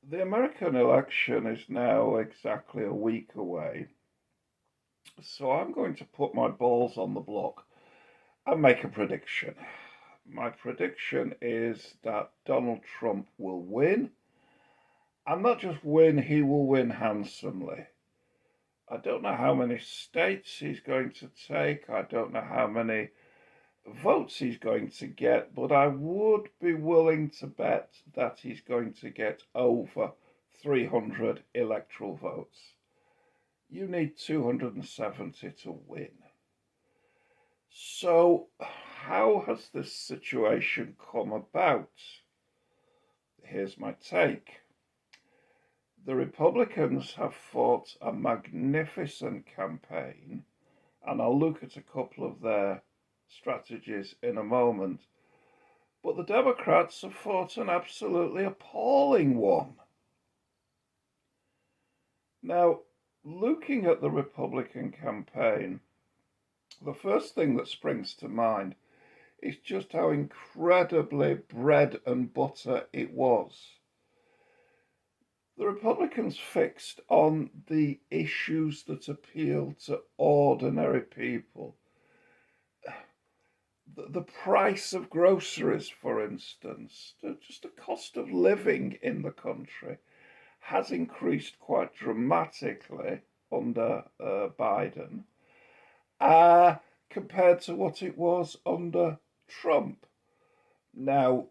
The American election is now exactly a week away, so I'm going to put my balls on the block and make a prediction. My prediction is that Donald Trump will win, and not just win, he will win handsomely. I don't know how many states he's going to take, I don't know how many votes he's going to get, but I would be willing to bet that he's going to get over 300 electoral votes. You need 270 to win. So, how has this situation come about? Here's my take. The Republicans have fought a magnificent campaign, and I'll look at a couple of their strategies in a moment. But the Democrats have fought an absolutely appalling one. Now, looking at the Republican campaign, the first thing that springs to mind is just how incredibly bread and butter it was. The Republicans fixed on the issues that appeal to ordinary people. The price of groceries, for instance, just the cost of living in the country has increased quite dramatically under Biden compared to what it was under Trump. Now,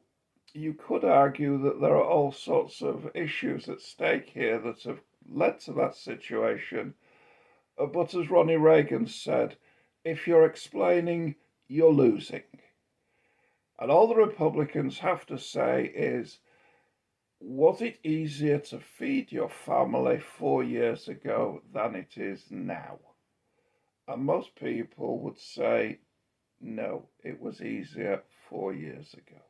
you could argue that there are all sorts of issues at stake here that have led to that situation. But as Ronnie Reagan said, if you're explaining, you're losing. And all the Republicans have to say is, was it easier to feed your family 4 years ago than it is now? And most people would say, no, it was easier 4 years ago.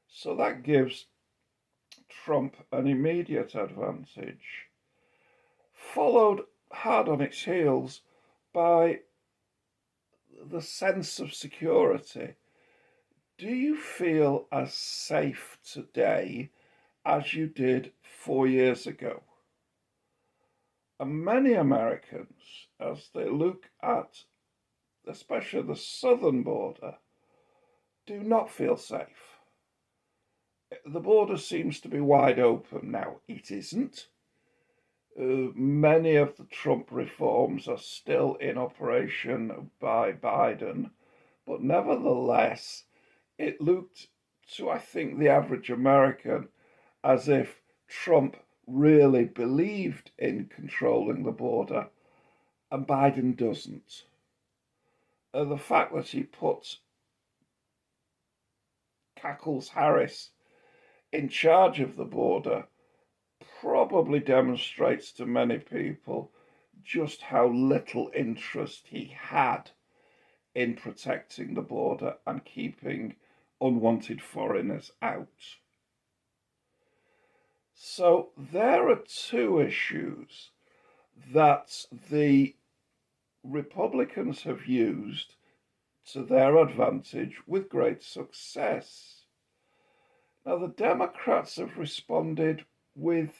So that gives Trump an immediate advantage, followed hard on its heels by the sense of security. Do you feel as safe today as you did 4 years ago? And many Americans, as they look at especially the southern border, do not feel safe. The border seems to be wide open now. It isn't. Many of the Trump reforms are still in operation by Biden, but nevertheless, it looked to, I think, the average American as if Trump really believed in controlling the border, and Biden doesn't. The fact that he put Cackles Harris in charge of the border probably demonstrates to many people just how little interest he had in protecting the border and keeping unwanted foreigners out. So there are two issues that the Republicans have used to their advantage with great success. Now, the Democrats have responded with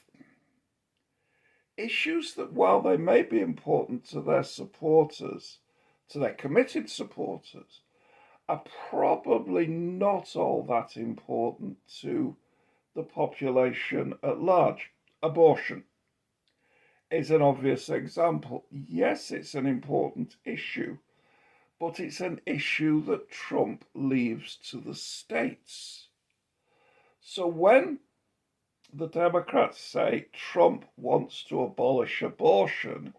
issues that, while they may be important to their supporters, to their committed supporters, are probably not all that important to the population at large. Abortion is an obvious example. Yes, it's an important issue, but it's an issue that Trump leaves to the states. So when the Democrats say Trump wants to abolish abortion,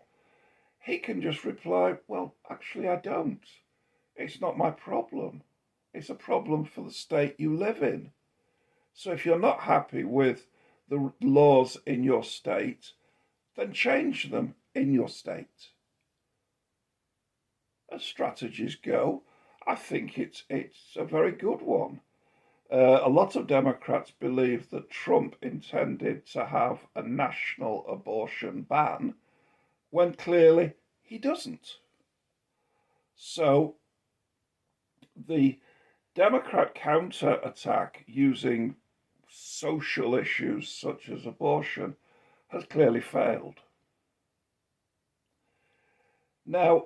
he can just reply, well, actually, I don't. It's not my problem. It's a problem for the state you live in. So if you're not happy with the laws in your state, then change them in your state. As strategies go, I think it's a very good one. A lot of Democrats believe that Trump intended to have a national abortion ban when clearly he doesn't. So the Democrat counterattack using social issues such as abortion has clearly failed. Now,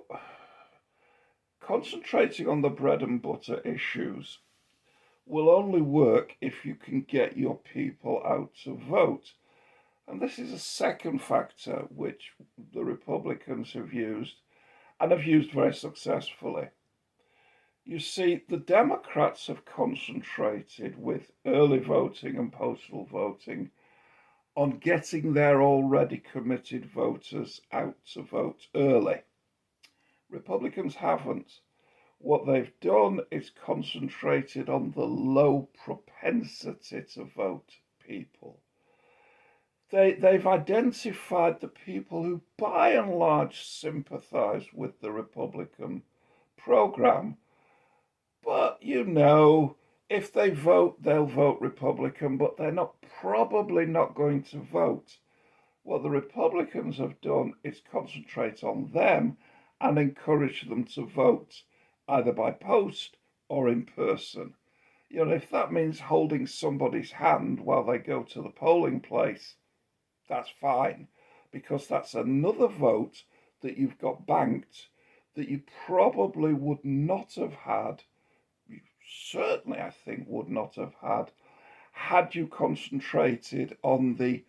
concentrating on the bread and butter issues will only work if you can get your people out to vote. And this is a second factor which the Republicans have used and have used very successfully. You see, the Democrats have concentrated with early voting and postal voting on getting their already committed voters out to vote early. Republicans haven't. What they've done is concentrated on the low propensity to vote people. They've identified the people who by and large sympathise with the Republican programme. But if they vote, they'll vote Republican, but they're probably not going to vote. What the Republicans have done is concentrate on them and encourage them to vote, either by post or in person. If that means holding somebody's hand while they go to the polling place, that's fine, because that's another vote that you've got banked that you probably would not have had, you certainly, I think, would not have had you concentrated on the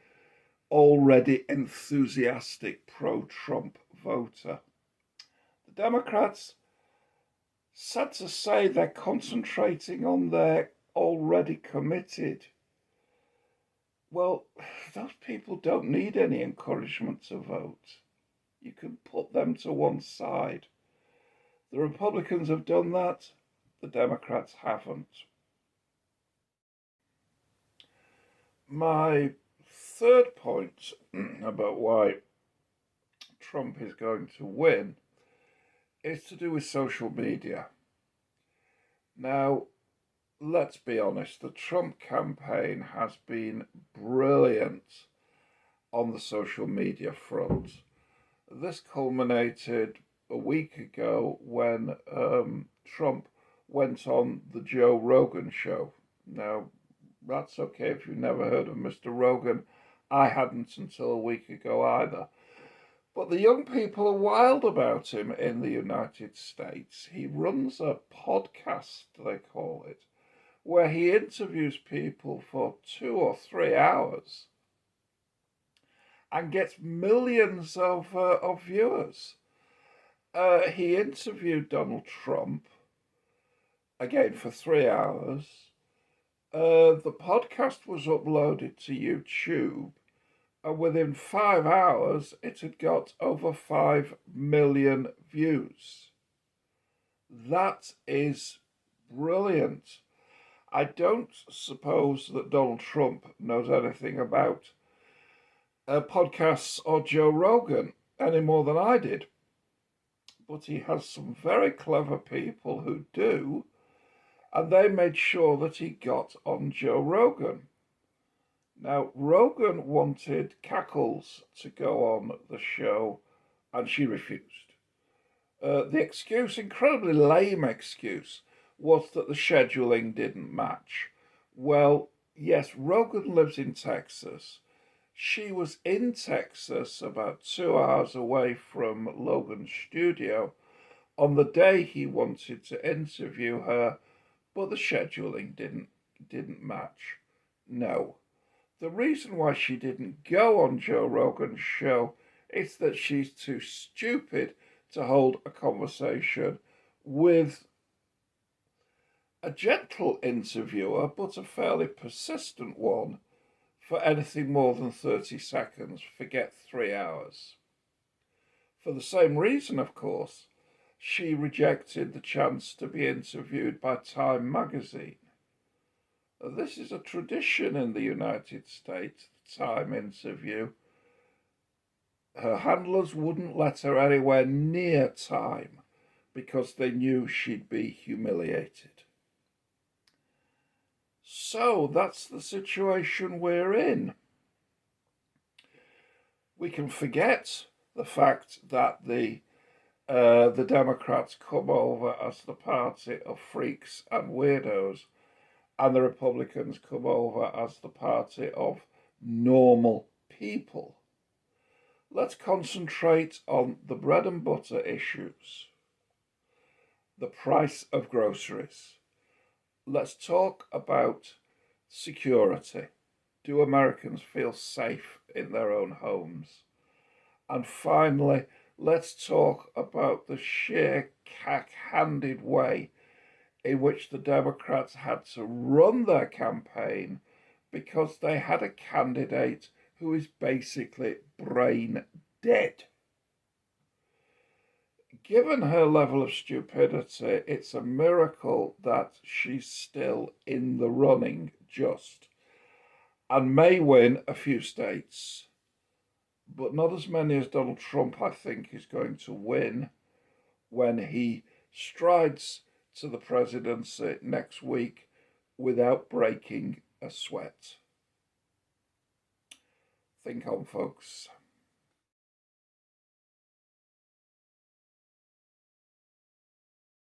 already enthusiastic pro-Trump voter. The Democrats, sad to say, they're concentrating on their already committed. Well, those people don't need any encouragement to vote. You can put them to one side. The Republicans have done that. The Democrats haven't. My third point about why Trump is going to win is to do with social media. Now, let's be honest, the Trump campaign has been brilliant on the social media front. This culminated a week ago when Trump went on the Joe Rogan show. Now, that's okay if you've never heard of Mr. Rogan. I hadn't until a week ago either. But the young people are wild about him in the United States. He runs a podcast, they call it, where he interviews people for 2 or 3 hours and gets millions of viewers. He interviewed Donald Trump, again for 3 hours. The podcast was uploaded to YouTube, and within 5 hours, it had got over 5 million views. That is brilliant. I don't suppose that Donald Trump knows anything about podcasts or Joe Rogan any more than I did. But he has some very clever people who do, and they made sure that he got on Joe Rogan. Now, Rogan wanted Cackles to go on the show, and she refused. The excuse, incredibly lame excuse, was that the scheduling didn't match. Well, yes, Rogan lives in Texas. She was in Texas about 2 hours away from Logan's studio on the day he wanted to interview her, but the scheduling didn't match. No. The reason why she didn't go on Joe Rogan's show is that she's too stupid to hold a conversation with a gentle interviewer, but a fairly persistent one, for anything more than 30 seconds, forget 3 hours. For the same reason, of course, she rejected the chance to be interviewed by Time magazine. This is a tradition in the United States, the Time interview. Her handlers wouldn't let her anywhere near Time because they knew she'd be humiliated. So that's the situation we're in. We can forget the fact that the Democrats come over as the party of freaks and weirdos and the Republicans come over as the party of normal people. Let's concentrate on the bread and butter issues. The price of groceries. Let's talk about security. Do Americans feel safe in their own homes? And finally, let's talk about the sheer cack-handed way in which the Democrats had to run their campaign because they had a candidate who is basically brain dead. Given her level of stupidity, it's a miracle that she's still in the running just, and may win a few states, but not as many as Donald Trump, I think, is going to win when he strides to the presidency next week without breaking a sweat. Think on, folks.